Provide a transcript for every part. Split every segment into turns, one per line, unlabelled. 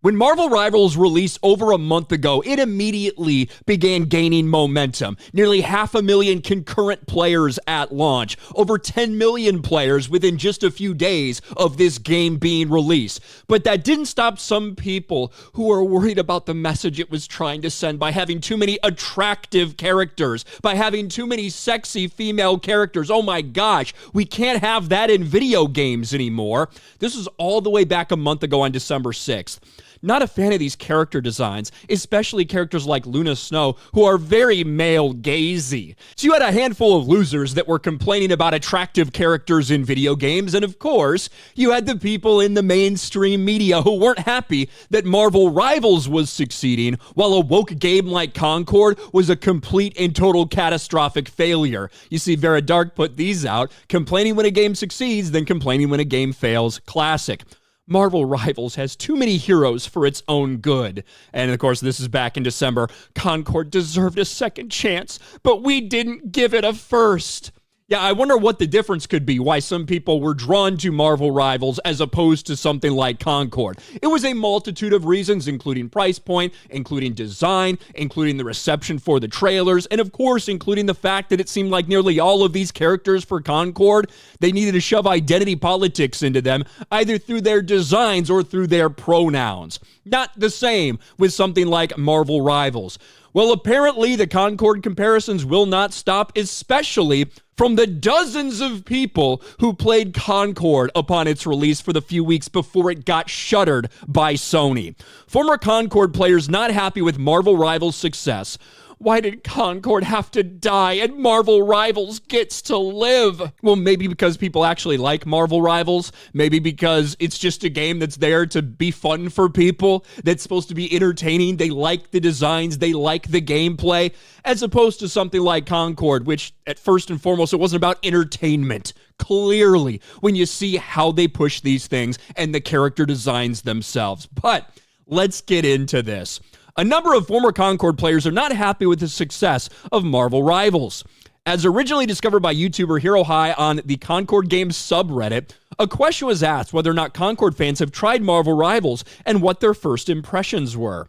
When Marvel Rivals released over a month ago, it immediately began gaining momentum. Nearly 500,000 concurrent players at launch, over 10 million players within just a few days of this game being released. But that didn't stop some people who were worried about the message it was trying to send by having too many attractive characters, by having too many sexy female characters. Oh my gosh, we can't have that in video games anymore. This was all the way back a month ago on December 6th. Not a fan of these character designs, especially characters like Luna Snow, who are very male-gazy. So you had a handful of losers that were complaining about attractive characters in video games, and of course, you had the people in the mainstream media who weren't happy that Marvel Rivals was succeeding, while a woke game like Concord was a complete and total catastrophic failure. You see, Vera Dark put these out: complaining when a game succeeds, then complaining when a game fails. Classic. Marvel Rivals has too many heroes for its own good. And of course, this is back in December. Concord deserved a second chance, but we didn't give it a first. Yeah, I wonder what the difference could be, why some people were drawn to Marvel Rivals as opposed to something like Concord. It was a multitude of reasons, including price point, including design, including the reception for the trailers, and of course, including the fact that it seemed like nearly all of these characters for Concord, they needed to shove identity politics into them, either through their designs or through their pronouns. Not the same with something like Marvel Rivals. Well, apparently the Concord comparisons will not stop, especially from the dozens of people who played Concord upon its release for the few weeks before it got shuttered by Sony. Former Concord players not happy with Marvel Rivals' success. Why did Concord have to die and Marvel Rivals gets to live? Well, maybe because people actually like Marvel Rivals. Maybe because it's just a game that's there to be fun for people, that's supposed to be entertaining. They like the designs, they like the gameplay, as opposed to something like Concord, which at first and foremost, it wasn't about entertainment. Clearly, when you see how they push these things and the character designs themselves. But let's get into this. A number of former Concord players are not happy with the success of Marvel Rivals. As originally discovered by YouTuber Hero High on the Concord Games subreddit, a question was asked whether or not Concord fans have tried Marvel Rivals and what their first impressions were.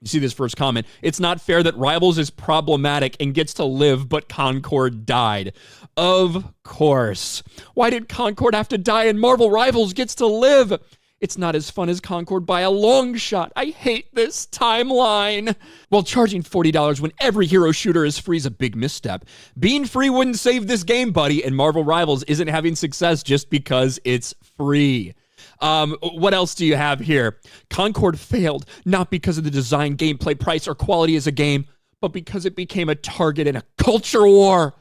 You see this first comment: it's not fair that Rivals is problematic and gets to live, but Concord died. Of course. Why did Concord have to die and Marvel Rivals gets to live? It's not as fun as Concord by a long shot. I hate this timeline. While charging $40 when every hero shooter is free is a big misstep, being free wouldn't save this game, buddy, and Marvel Rivals isn't having success just because it's free. What else do you have here? Concord failed, not because of the design, gameplay, price, or quality as a game, but because it became a target in a culture war.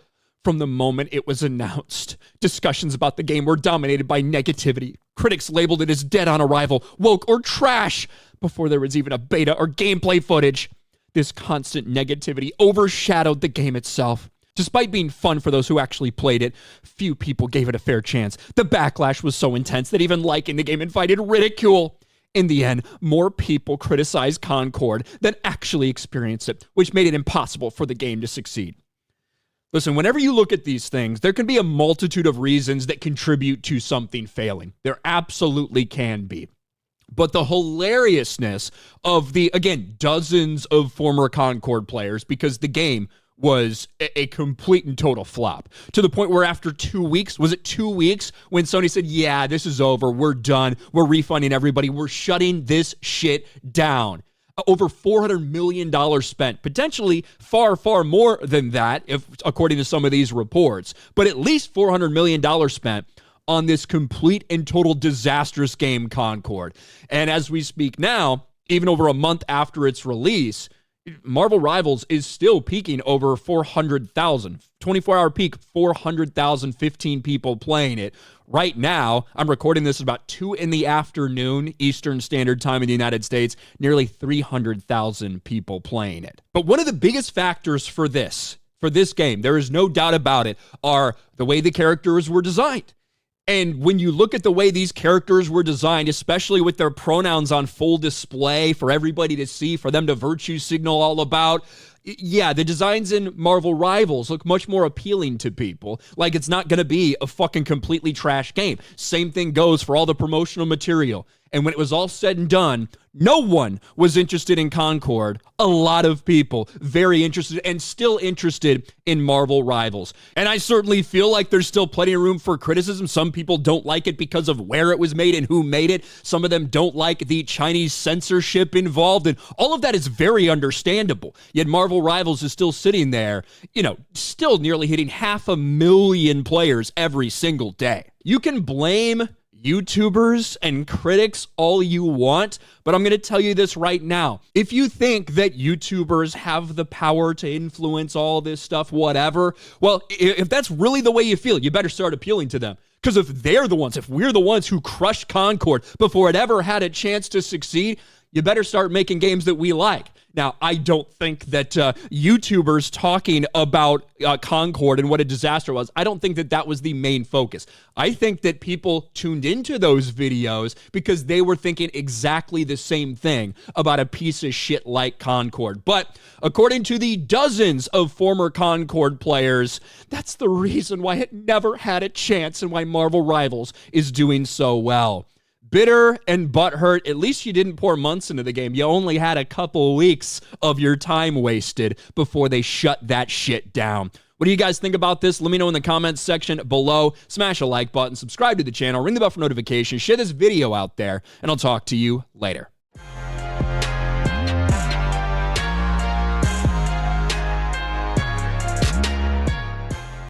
From the moment it was announced, discussions about the game were dominated by negativity. Critics labeled it as dead on arrival, woke, or trash before there was even a beta or gameplay footage. This constant negativity overshadowed the game itself. Despite being fun for those who actually played it, few people gave it a fair chance. The backlash was so intense that even liking the game invited ridicule. In the end, more people criticized Concord than actually experienced it, which made it impossible for the game to succeed. Listen, whenever you look at these things, there can be a multitude of reasons that contribute to something failing. There absolutely can be. But the hilariousness of the, again, dozens of former Concord players, because the game was a complete and total flop, to the point where after 2 weeks, was it 2 weeks, when Sony said, yeah, this is over, we're done, we're refunding everybody, we're shutting this shit down. Over $400 million spent, potentially far, far more than that, if according to some of these reports, but at least $400 million spent on this complete and total disastrous game, Concord. And as we speak now, even over a month after its release, Marvel Rivals is still peaking over 400,000. 24-hour peak, 400,000, 15 people playing it. Right now, I'm recording this about 2 p.m. Eastern Standard Time in the United States, nearly 300,000 people playing it. But one of the biggest factors for this game, there is no doubt about it, are the way the characters were designed. And when you look at the way these characters were designed, especially with their pronouns on full display for everybody to see, for them to virtue signal all about, yeah, the designs in Marvel Rivals look much more appealing to people. Like, it's not going to be a fucking completely trash game. Same thing goes for all the promotional material And when it was all said and done, no one was interested in Concord. A lot of people very interested and still interested in Marvel Rivals. And I certainly feel like there's still plenty of room for criticism. Some people don't like it because of where it was made and who made it. Some of them don't like the Chinese censorship involved. And all of that is very understandable. Yet Marvel Rivals is still sitting there, still nearly hitting 500,000 players every single day. You can blame YouTubers and critics all you want, but I'm going to tell you this right now. If you think that YouTubers have the power to influence all this stuff, whatever, well, if that's really the way you feel, you better start appealing to them. Because if we're the ones who crushed Concord before it ever had a chance to succeed, you better start making games that we like. Now, I don't think that YouTubers talking about Concord and what a disaster it was, I don't think that that was the main focus. I think that people tuned into those videos because they were thinking exactly the same thing about a piece of shit like Concord. But according to the dozens of former Concord players, that's the reason why it never had a chance and why Marvel Rivals is doing so well. Bitter and butthurt, at least you didn't pour months into the game. You only had a couple weeks of your time wasted before they shut that shit down. What do you guys think about this? Let me know in the comments section below. Smash a like button, subscribe to the channel, ring the bell for notifications, share this video out there, and I'll talk to you later.